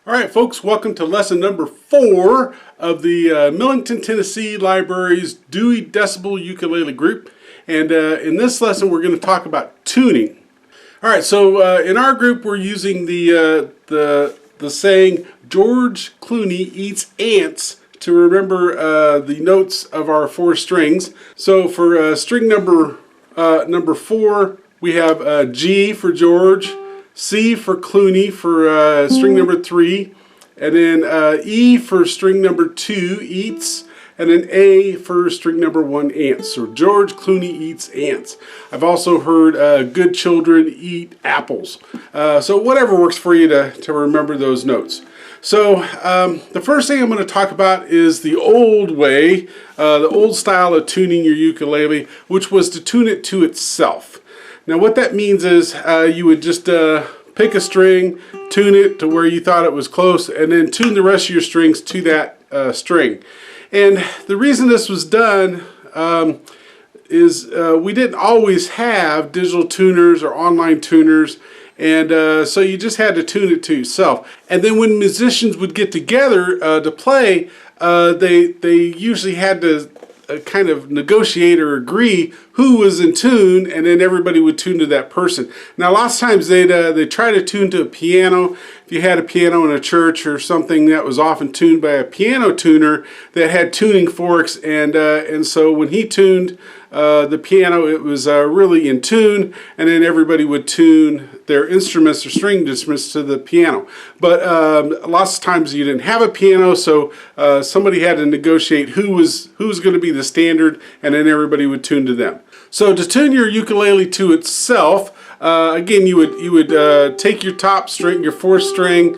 All right, folks, welcome to lesson number 4 of the Millington, Tennessee Library's Dewey Decibel Ukulele Group. And in this lesson, we're going to talk about tuning. All right, so in our group, we're using the saying, George Clooney eats ants, to remember the notes of our 4 strings. So for string number 4, we have G for George, C for Clooney for string number 3, and then E for string number 2, eats, and then A for string number 1, ants. So George Clooney eats ants. I've also heard good children eat apples. So whatever works for you to remember those notes. So the first thing I'm going to talk about is the old way, the old style of tuning your ukulele, which was to tune it to itself. Now what that means is you would just pick a string, tune it to where you thought it was close, and then tune the rest of your strings to that string. And the reason this was done is we didn't always have digital tuners or online tuners, and so you just had to tune it to yourself. And then when musicians would get together to play, they usually had to kind of negotiate or agree who was in tune, and then everybody would tune to that person. Now lots of times they'd try to tune to a piano. If you had a piano in a church or something, that was often tuned by a piano tuner that had tuning forks, and so when he tuned the piano, it was really in tune, and then everybody would tune their instruments or string instruments to the piano. But lots of times you didn't have a piano, so somebody had to negotiate who was going to be the standard, and then everybody would tune to them. So to tune your ukulele to itself, again, you would take your top string, your 4th string,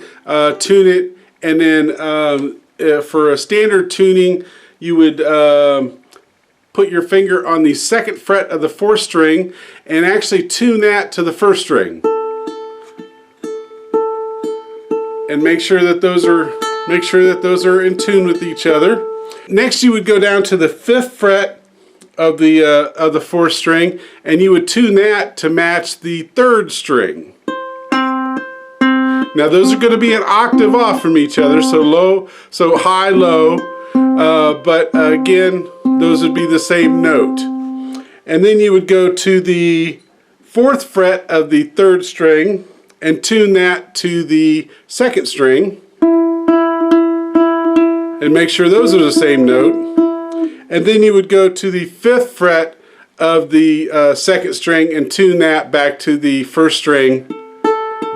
tune it, and then for a standard tuning, you would put your finger on the 2nd fret of the 4th string and actually tune that to the 1st string, and make sure that those are in tune with each other. Next, you would go down to the 5th fret of the 4th string, and you would tune that to match the 3rd string. Now those are going to be an octave off from each other, so high, low, but again, those would be the same note. And then you would go to the 4th fret of the 3rd string and tune that to the 2nd string, and make sure those are the same note. And then you would go to the 5th fret of the 2nd string and tune that back to the 1st string.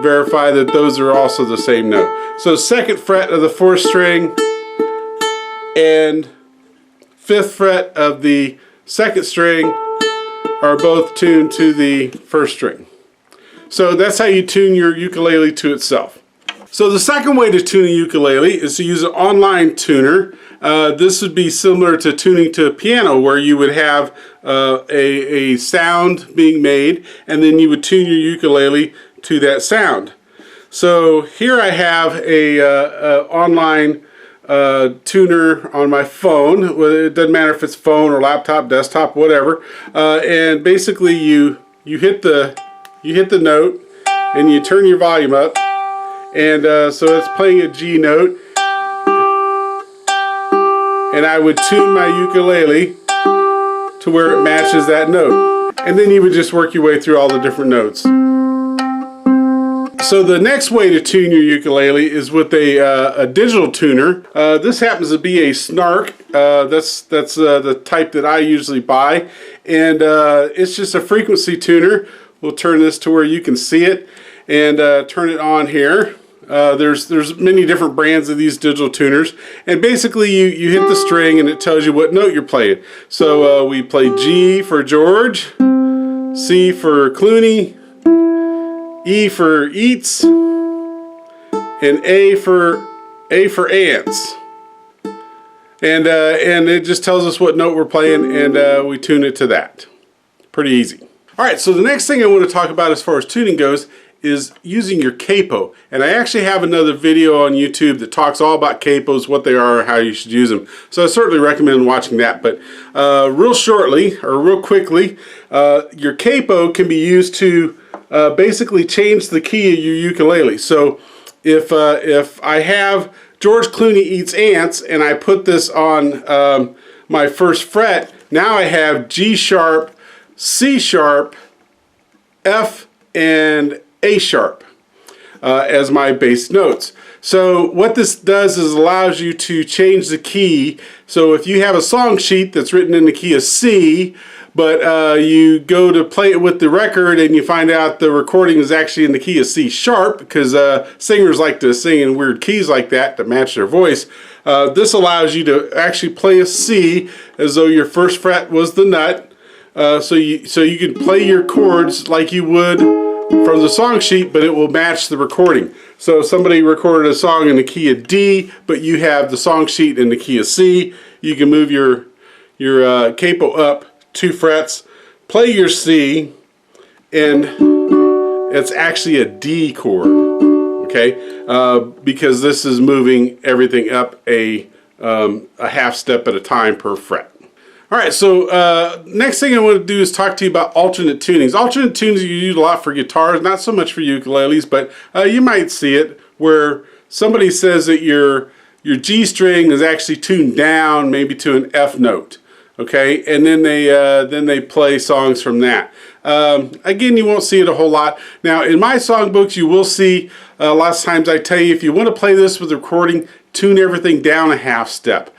Verify that those are also the same note. So 2nd fret of the 4th string and 5th fret of the 2nd string are both tuned to the 1st string. So that's how you tune your ukulele to itself. So the second way to tune a ukulele is to use an online tuner. This would be similar to tuning to a piano, where you would have a sound being made, and then you would tune your ukulele to that sound. So here I have a online tuner on my phone. It doesn't matter if it's phone or laptop, desktop, whatever. And basically you hit the note and you turn your volume up, and so it's playing a G note, and I would tune my ukulele to where it matches that note, and then you would just work your way through all the different notes. So the next way to tune your ukulele is with a digital tuner. This happens to be a Snark. That's the type that I usually buy, and it's just a frequency tuner. We'll turn this to where you can see it, and turn it on here. There's many different brands of these digital tuners, and basically you hit the string and it tells you what note you're playing. So we play G for George, C for Clooney, E for eats, and A for ants. And it just tells us what note we're playing, and we tune it to that. Pretty easy. Alright, so the next thing I want to talk about as far as tuning goes is using your capo. And I actually have another video on YouTube that talks all about capos, what they are, how you should use them. So I certainly recommend watching that. But real shortly, or real quickly, your capo can be used to basically change the key of your ukulele. So if I have George Clooney Eats Ants and I put this on my first fret, now I have G sharp, C sharp, F, and A sharp as my bass notes. So what this does is allows you to change the key. So if you have a song sheet that's written in the key of C, but you go to play it with the record and you find out the recording is actually in the key of C sharp, because singers like to sing in weird keys like that to match their voice. This allows you to actually play a C as though your first fret was the nut. So you can play your chords like you would from the song sheet, but it will match the recording. So if somebody recorded a song in the key of D, but you have the song sheet in the key of C, you can move your capo up 2 frets, play your C, and it's actually a D chord, okay? Because this is moving everything up a half step at a time per fret. All right, so next thing I want to do is talk to you about alternate tunings. Alternate tunings you use a lot for guitars, not so much for ukuleles, but you might see it where somebody says that your G string is actually tuned down, maybe to an F note. Okay, and then they play songs from that. Again, you won't see it a whole lot. Now, in my songbooks, you will see lots of times I tell you if you want to play this with recording, tune everything down a half step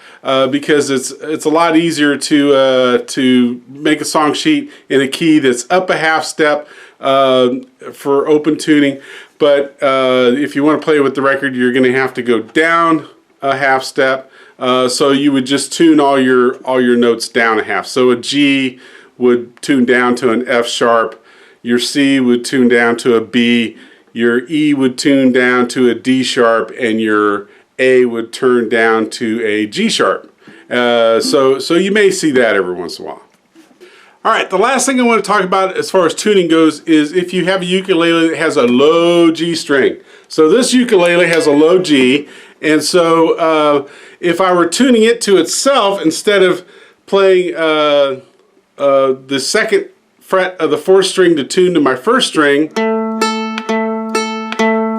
because it's a lot easier to make a song sheet in a key that's up a half step for open tuning. But if you want to play with the record, you're going to have to go down a half step. So you would just tune all your notes down a half. So a G would tune down to an F sharp, your C would tune down to a B, your E would tune down to a D sharp, and your A would turn down to a G sharp. So you may see that every once in a while. All right, the last thing I want to talk about as far as tuning goes is if you have a ukulele that has a low G string. So this ukulele has a low G, and so if I were tuning it to itself instead of playing the second fret of the 4th string to tune to my 1st string,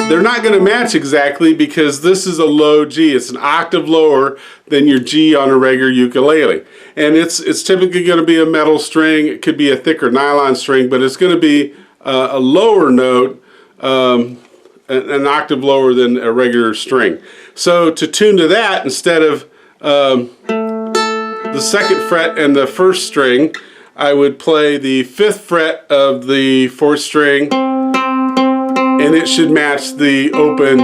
they're not going to match exactly because this is a low G. It's an octave lower than your G on a regular ukulele. And it's typically going to be a metal string. It could be a thicker nylon string, but it's going to be a lower note, an octave lower than a regular string. So to tune to that, instead of the 2nd fret and the 1st string, I would play the 5th fret of the 4th string, and it should match the open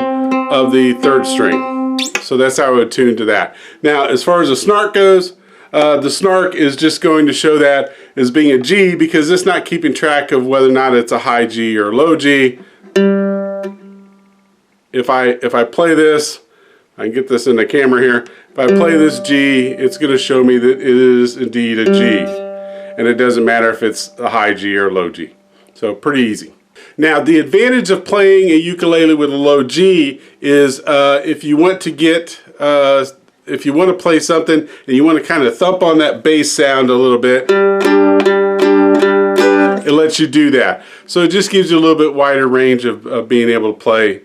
of the 3rd string. So that's how I would tune to that. Now, as far as the snark goes, the snark is just going to show that as being a G because it's not keeping track of whether or not it's a high G or a low G. If I play this, I can get this in the camera here. If I play this G, it's going to show me that it is indeed a G. And it doesn't matter if it's a high G or a low G. So pretty easy. Now, the advantage of playing a ukulele with a low G is if you want to play something and you want to kind of thump on that bass sound a little bit, it lets you do that. So it just gives you a little bit wider range of being able to play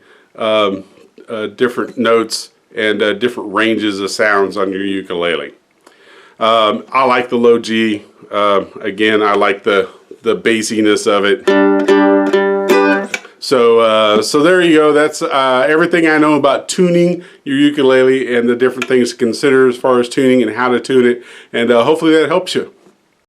different notes and different ranges of sounds on your ukulele. I like the low G. Again, I like the bassiness of it. So there you go. That's everything I know about tuning your ukulele and the different things to consider as far as tuning and how to tune it. And hopefully that helps you.